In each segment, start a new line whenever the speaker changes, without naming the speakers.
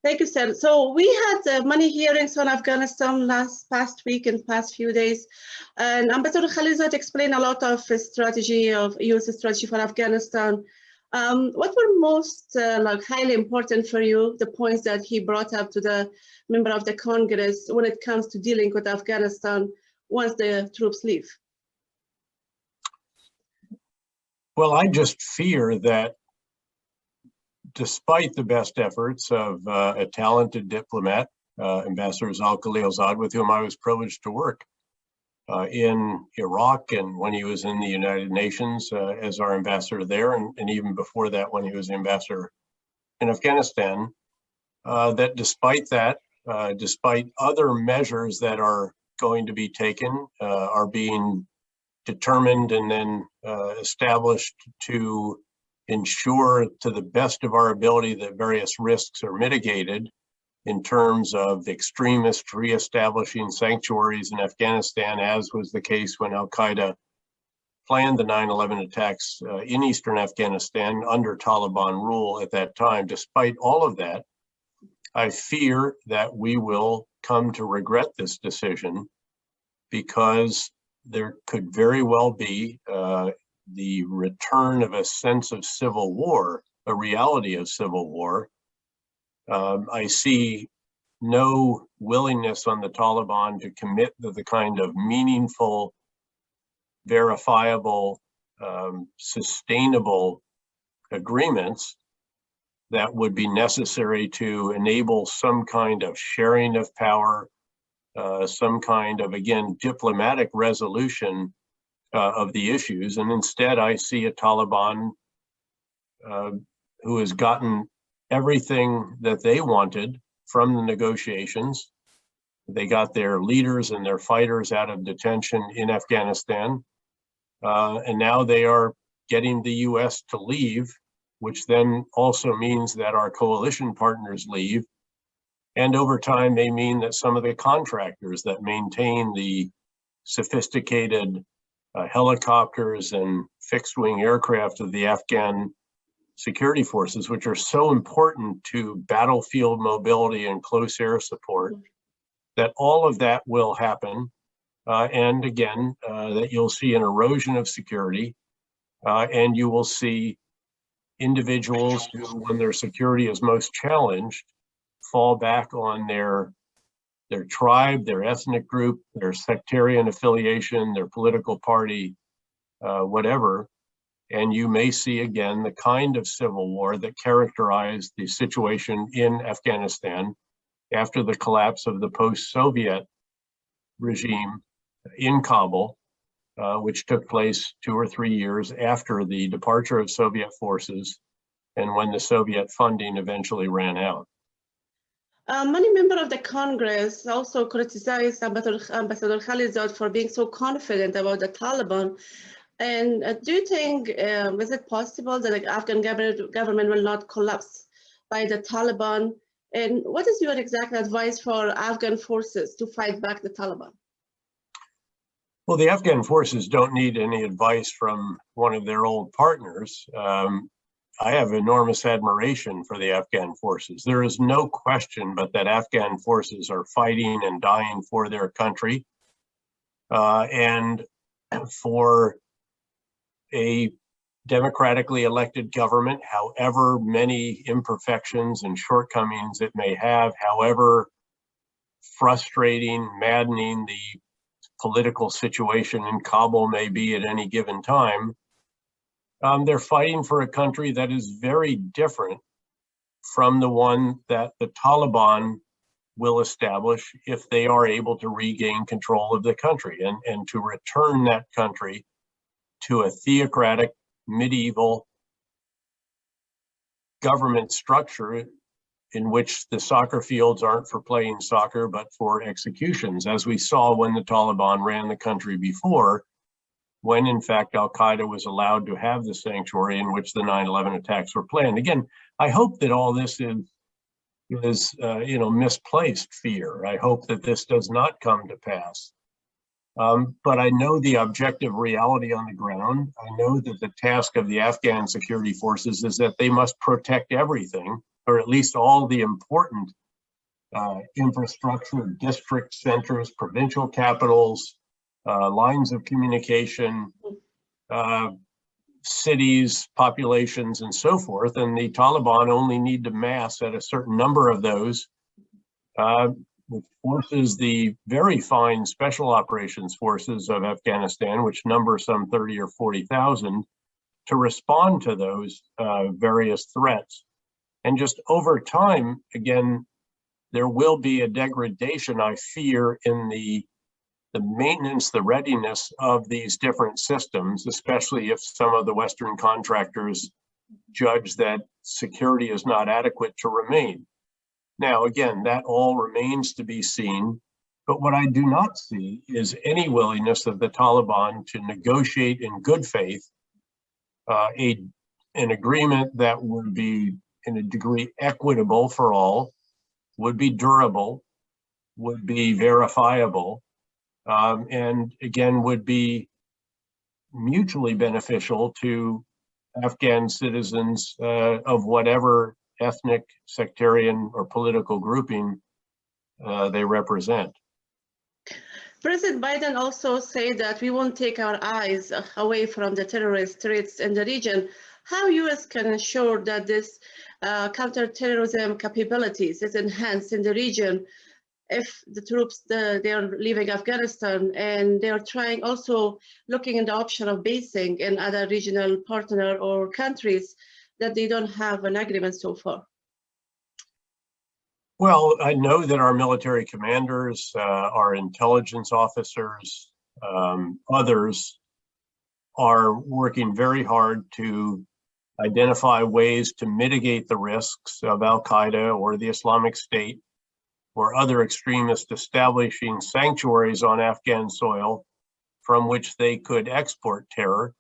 Thank you, sir. So we had many hearings on Afghanistan past week and past few days, and Ambassador Khalilzad explained a lot of strategy of U.S. strategy for Afghanistan. What were most highly important for you, the points that he brought up to the member of the Congress when it comes to dealing with Afghanistan once the troops leave?
Well, I just fear that despite the best efforts of a talented diplomat, Ambassador Khalilzad, with whom I was privileged to work in Iraq and when he was in the United Nations as our ambassador there, and even before that when he was the ambassador in Afghanistan, that despite that, despite other measures that are going to be taken, are being determined and then established to ensure to the best of our ability that various risks are mitigated in terms of extremists reestablishing sanctuaries in Afghanistan, as was the case when Al-Qaeda planned the 9/11 attacks in eastern Afghanistan under Taliban rule at that time. Despite all of that, I fear that we will come to regret this decision, because there could very well be the return of a sense of civil war, a reality of civil war. I see no willingness on the Taliban to commit to the kind of meaningful, verifiable, sustainable agreements that would be necessary to enable some kind of sharing of power, some kind of, again, diplomatic resolution of the issues. And instead, I see a Taliban who has gotten everything that they wanted from the negotiations. They got their leaders and their fighters out of detention in Afghanistan. And now they are getting the US to leave, which then also means that our coalition partners leave. And over time, may mean that some of the contractors that maintain the sophisticated helicopters and fixed-wing aircraft of the Afghan security forces, which are so important to battlefield mobility and close air support, that all of that will happen. And again, that you'll see an erosion of security, and you will see individuals who, when their security is most challenged, fall back on their tribe, their ethnic group, their sectarian affiliation, their political party, whatever. And you may see again the kind of civil war that characterized the situation in Afghanistan after the collapse of the post-Soviet regime in Kabul, which took place 2 or 3 years after the departure of Soviet forces and when the Soviet funding eventually ran out.
Many members of the Congress also criticized Ambassador Khalilzad for being so confident about the Taliban. And do you think, is it possible that the Afghan government will not collapse by the Taliban? And what is your exact advice for Afghan forces to fight back the Taliban?
Well, the Afghan forces don't need any advice from one of their old partners. I have enormous admiration for the Afghan forces. There is no question but that Afghan forces are fighting and dying for their country, and for a democratically elected government, however many imperfections and shortcomings it may have, however frustrating, maddening the political situation in Kabul may be at any given time, they're fighting for a country that is very different from the one that the Taliban will establish if they are able to regain control of the country and to return that country to a theocratic, medieval government structure in which the soccer fields aren't for playing soccer, but for executions, as we saw when the Taliban ran the country before, when in fact Al-Qaeda was allowed to have the sanctuary in which the 9/11 attacks were planned. Again, I hope that all this is misplaced fear. I hope that this does not come to pass. But I know the objective reality on the ground. I know that the task of the Afghan security forces is that they must protect everything, or at least all the important infrastructure, district centers, provincial capitals, lines of communication, cities, populations, and so forth. And the Taliban only need to mass at a certain number of those, which forces the very fine special operations forces of Afghanistan, which number some 30 or 40,000, to respond to those various threats. And just over time, again, there will be a degradation, I fear, in the maintenance, the readiness of these different systems, especially if some of the Western contractors judge that security is not adequate to remain. Now, again, that all remains to be seen. But what I do not see is any willingness of the Taliban to negotiate in good faith an agreement that would be, in a degree, equitable for all, would be durable, would be verifiable, and again, would be mutually beneficial to Afghan citizens of whatever ethnic, sectarian, or political grouping they represent.
President Biden also said that we won't take our eyes away from the terrorist threats in the region. How U.S. can ensure that this counterterrorism capabilities is enhanced in the region if the troops, they are leaving Afghanistan, and they are trying also looking at the option of basing in other regional partner or countries that they don't have an agreement so far?
Well, I know that our military commanders, our intelligence officers, others are working very hard to identify ways to mitigate the risks of Al-Qaeda or the Islamic State or other extremists establishing sanctuaries on Afghan soil from which they could export terror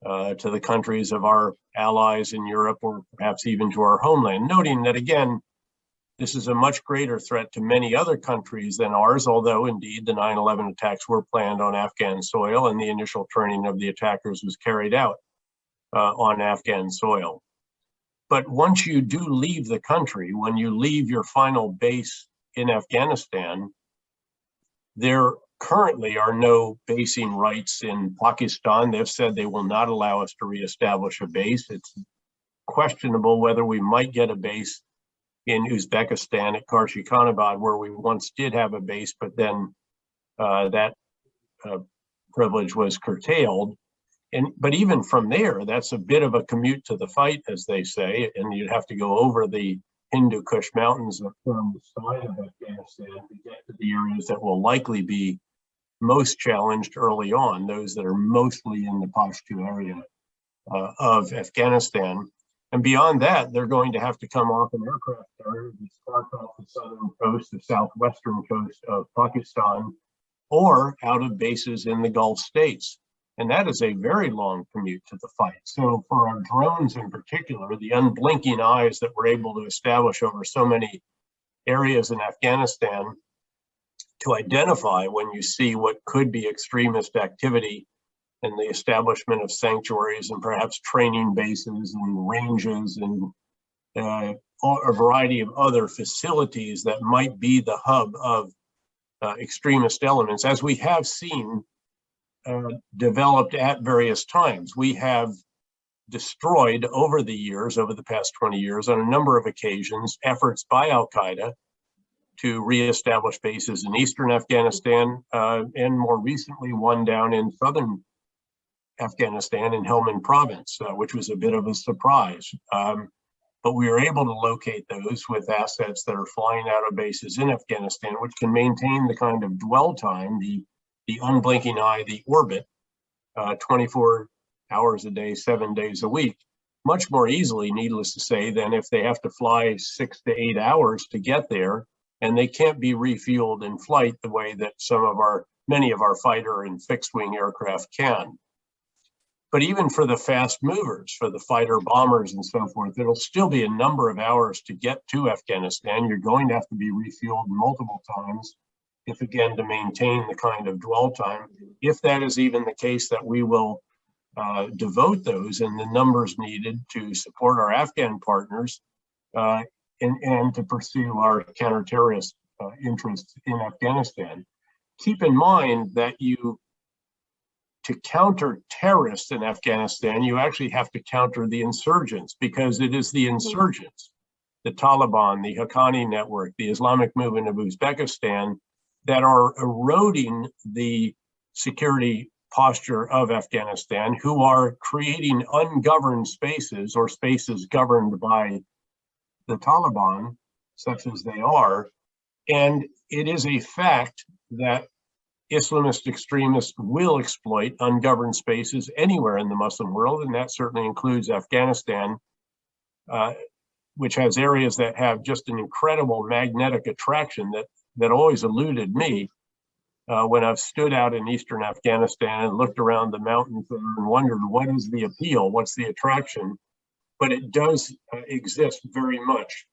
to the countries of our allies in Europe, or perhaps even to our homeland, noting that, again, this is a much greater threat to many other countries than ours, although indeed the 9/11 attacks were planned on Afghan soil and the initial training of the attackers was carried out on Afghan soil. But once you do leave the country, when you leave your final base in Afghanistan, there currently are no basing rights in Pakistan. They've said they will not allow us to reestablish a base. It's questionable whether we might get a base in Uzbekistan at Karshi-Khanabad, where we once did have a base, but then that privilege was curtailed. But even from there, that's a bit of a commute to the fight, as they say, and you'd have to go over the Hindu Kush Mountains from the side of Afghanistan to get to the areas that will likely be most challenged early on, those that are mostly in the Pashto area of Afghanistan. And beyond that, they're going to have to come off an aircraft carrier that starts off the southern coast, the southwestern coast of Pakistan, or out of bases in the Gulf states. And that is a very long commute to the fight. So for our drones in particular, the unblinking eyes that we're able to establish over so many areas in Afghanistan to identify when you see what could be extremist activity and the establishment of sanctuaries and perhaps training bases and ranges and a variety of other facilities that might be the hub of extremist elements, as we have seen developed at various times. We have destroyed over the years, over the past 20 years, on a number of occasions, efforts by Al-Qaeda to reestablish bases in eastern Afghanistan, and more recently one down in southern Afghanistan in Helmand province, which was a bit of a surprise. But we were able to locate those with assets that are flying out of bases in Afghanistan, which can maintain the kind of dwell time, the unblinking eye, the orbit, 24 hours a day, 7 days a week, much more easily, needless to say, than if they have to fly 6 to 8 hours to get there, and they can't be refueled in flight the way that many of our fighter and fixed wing aircraft can. But even for the fast movers, for the fighter bombers and so forth, it'll still be a number of hours to get to Afghanistan. You're going to have to be refueled multiple times, if again, to maintain the kind of dwell time. If that is even the case, that we will devote those and the numbers needed to support our Afghan partners and to pursue our counterterrorist interests in Afghanistan. Keep in mind that to counter terrorists in Afghanistan, you actually have to counter the insurgents, because it is the insurgents, the Taliban, the Haqqani network, the Islamic movement of Uzbekistan, that are eroding the security posture of Afghanistan, who are creating ungoverned spaces or spaces governed by the Taliban, such as they are. And it is a fact that Islamist extremists will exploit ungoverned spaces anywhere in the Muslim world, and that certainly includes Afghanistan, which has areas that have just an incredible magnetic attraction that always eluded me when I've stood out in eastern Afghanistan and looked around the mountains and wondered, what is the appeal? What's the attraction? But it does exist very much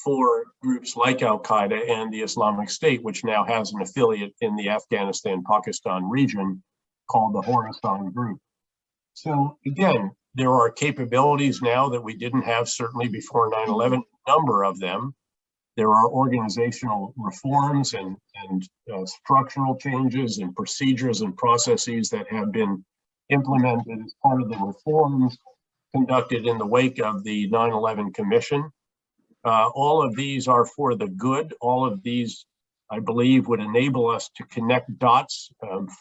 for groups like Al-Qaeda and the Islamic State, which now has an affiliate in the Afghanistan-Pakistan region called the Khorasan Group. So again, there are capabilities now that we didn't have certainly before 9/11, a number of them. There are organizational reforms and structural changes and procedures and processes that have been implemented as part of the reforms conducted in the wake of the 9/11 Commission. All of these are for the good. All of these, I believe, would enable us to connect dots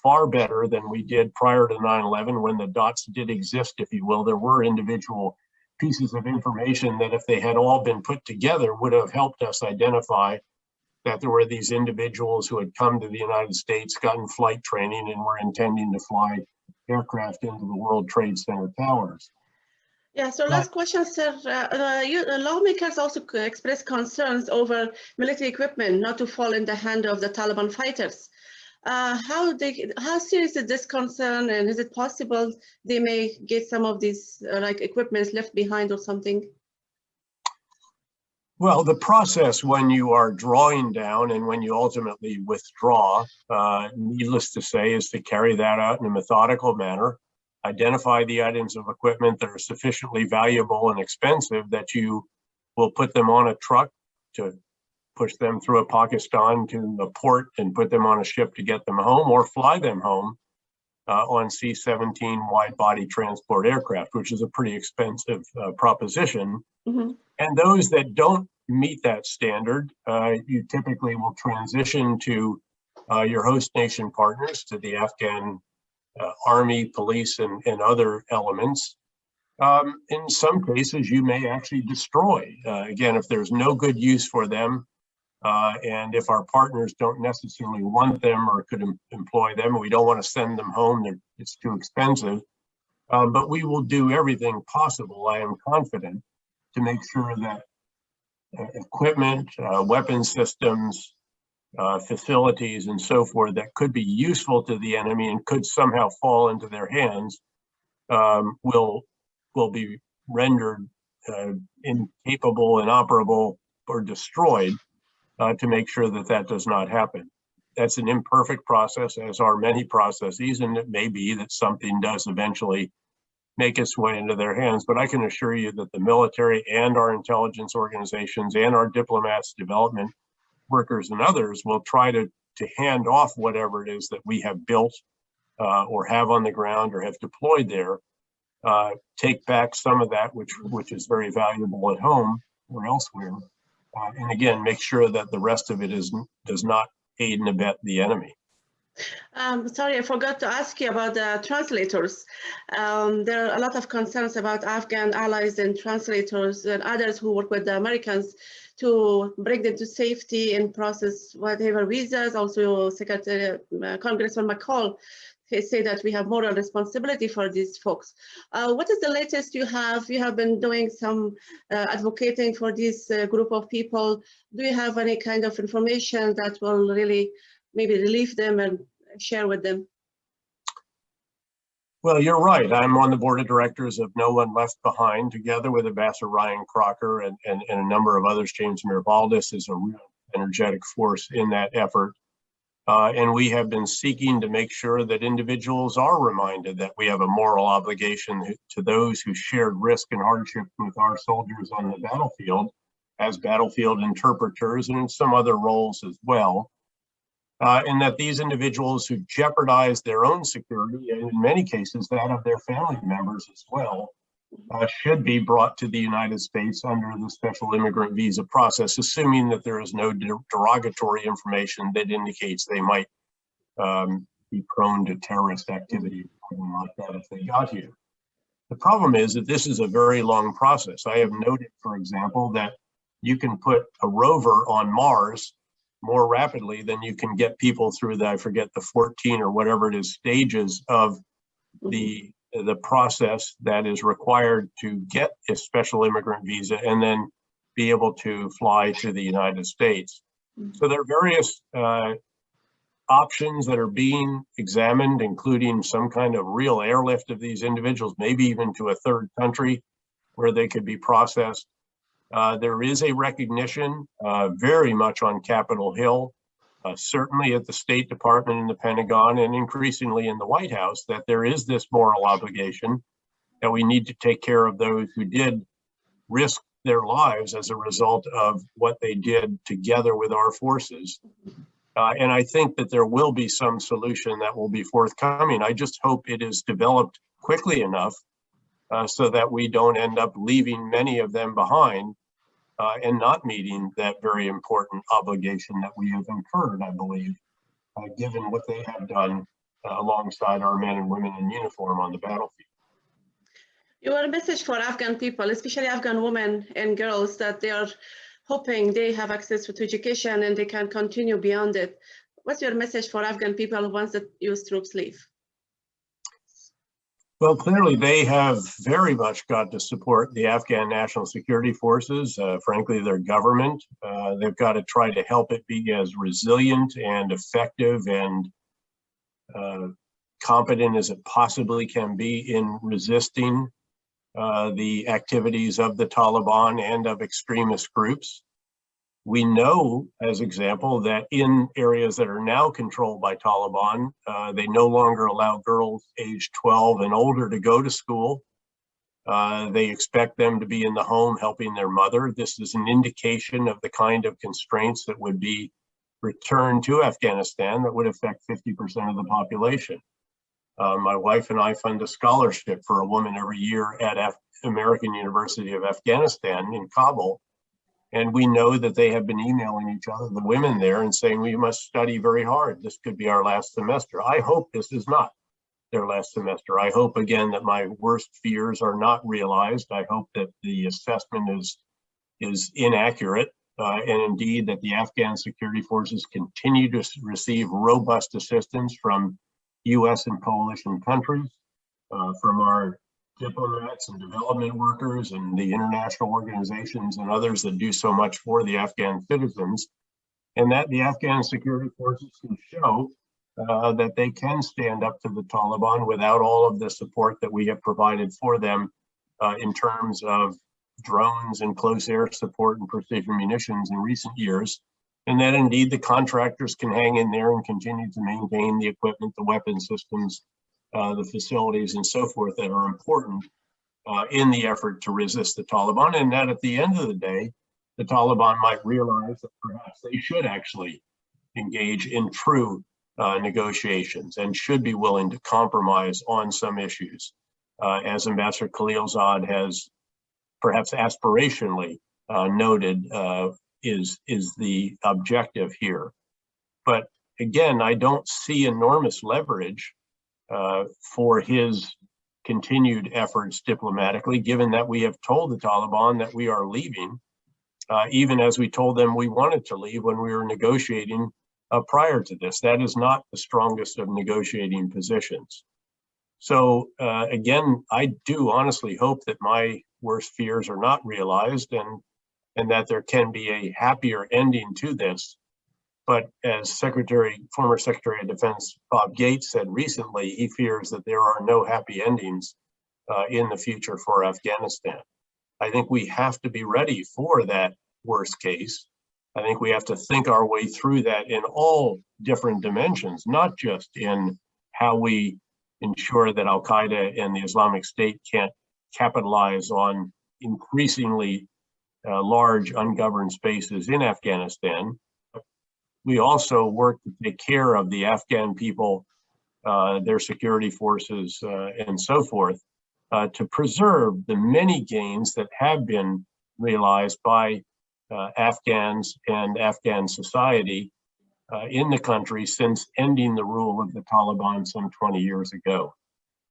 far better than we did prior to 9/11, when the dots did exist, if you will. There were individual pieces of information that, if they had all been put together, would have helped us identify that there were these individuals who had come to the United States, gotten flight training, and were intending to fly aircraft into the World Trade Center towers.
Yeah, so last question, sir. Lawmakers also expressed concerns over military equipment not to fall in the hand of the Taliban fighters. How serious is this concern, and is it possible they may get some of these like equipments left behind or something?
Well, the process when you are drawing down and when you ultimately withdraw, needless to say, is to carry that out in a methodical manner. Identify the items of equipment that are sufficiently valuable and expensive that you will put them on a truck to push them through Pakistan to the port and put them on a ship to get them home, or fly them home on C-17 wide-body transport aircraft, which is a pretty expensive proposition. Mm-hmm. And those that don't meet that standard, you typically will transition to your host nation partners, to the Afghan Army, police, and other elements. In some cases, you may actually destroy. Again, if there's no good use for them, and if our partners don't necessarily want them or could employ them, we don't want to send them home, it's too expensive. But we will do everything possible, I am confident, to make sure that equipment, weapon systems, facilities, and so forth that could be useful to the enemy and could somehow fall into their hands will be rendered incapable, inoperable, or destroyed to make sure that that does not happen. That's an imperfect process, as are many processes, and it may be that something does eventually make its way into their hands. But I can assure you that the military and our intelligence organizations and our diplomats, development workers, and others will try to hand off whatever it is that we have built or have on the ground or have deployed there, take back some of that which is very valuable at home or elsewhere, and again, make sure that the rest of it does not aid and abet the enemy.
Sorry, I forgot to ask you about the translators. There are a lot of concerns about Afghan allies and translators and others who work with the Americans to bring them to safety and process whatever visas. Also, Congressman McCall say that we have moral responsibility for these folks. What is the latest you have? You have been doing some advocating for this group of people. Do you have any kind of information that will really maybe relieve them and share with them?
Well, you're right. I'm on the board of directors of No One Left Behind, together with Ambassador Ryan Crocker and a number of others. James Mirabaldis is a real energetic force in that effort. And we have been seeking to make sure that individuals are reminded that we have a moral obligation to those who shared risk and hardship with our soldiers on the battlefield, as battlefield interpreters and in some other roles as well. And that these individuals who jeopardize their own security, and in many cases that of their family members as well, should be brought to the United States under the special immigrant visa process, assuming that there is no derogatory information that indicates they might be prone to terrorist activity or something like that if they got here. The problem is that this is a very long process. I have noted, for example, that you can put a rover on Mars more rapidly than you can get people through the, I forget, the 14 or whatever it is, stages of the process that is required to get a special immigrant visa and then be able to fly to the United States. So there are various options that are being examined, including some kind of real airlift of these individuals, maybe even to a third country where they could be processed. There is a recognition very much on Capitol Hill, certainly at the State Department and the Pentagon, and increasingly in the White House, that there is this moral obligation that we need to take care of those who did risk their lives as a result of what they did together with our forces. And I think that there will be some solution that will be forthcoming. I just hope it is developed quickly enough so that we don't end up leaving many of them behind and not meeting that very important obligation that we have incurred, I believe, given what they have done alongside our men and women in uniform on the battlefield.
Your message for Afghan people, especially Afghan women and girls, that they are hoping they have access to education and they can continue beyond it. What's your message for Afghan people once the US troops leave?
Well, clearly they have very much got to support the Afghan National Security Forces, frankly, their government. They've got to try to help it be as resilient and effective and competent as it possibly can be in resisting the activities of the Taliban and of extremist groups. We know, as example, that in areas that are now controlled by Taliban, they no longer allow girls aged 12 and older to go to school. They expect them to be in the home helping their mother. This is an indication of the kind of constraints that would be returned to Afghanistan that would affect 50% of the population. My wife and I fund a scholarship for a woman every year at American University of Afghanistan in Kabul. And we know that they have been emailing each other, the women there, and saying, we must study very hard. This could be our last semester. I hope this is not their last semester. I hope, again, that my worst fears are not realized. I hope that the assessment is inaccurate. And indeed, that the Afghan security forces continue to receive robust assistance from US and coalition countries, from our diplomats and development workers and the international organizations and others that do so much for the Afghan citizens, and that the Afghan security forces can show that they can stand up to the Taliban without all of the support that we have provided for them in terms of drones and close air support and precision munitions in recent years. And that indeed the contractors can hang in there and continue to maintain the equipment, the weapon systems, the facilities and so forth that are important in the effort to resist the Taliban. And that at the end of the day, the Taliban might realize that perhaps they should actually engage in true negotiations and should be willing to compromise on some issues. As Ambassador Khalilzad has perhaps aspirationally noted, is the objective here. But again, I don't see enormous leverage for his continued efforts diplomatically, given that we have told the Taliban that we are leaving, even as we told them we wanted to leave when we were negotiating prior to this. That is not the strongest of negotiating positions. So again, I do honestly hope that my worst fears are not realized and that there can be a happier ending to this. But as former Secretary of Defense Bob Gates said recently, he fears that there are no happy endings in the future for Afghanistan. I think we have to be ready for that worst case. I think we have to think our way through that in all different dimensions, not just in how we ensure that Al-Qaeda and the Islamic State can't capitalize on increasingly large ungoverned spaces in Afghanistan. We also work to take care of the Afghan people, their security forces, and so forth, to preserve the many gains that have been realized by Afghans and Afghan society in the country since ending the rule of the Taliban some 20 years ago.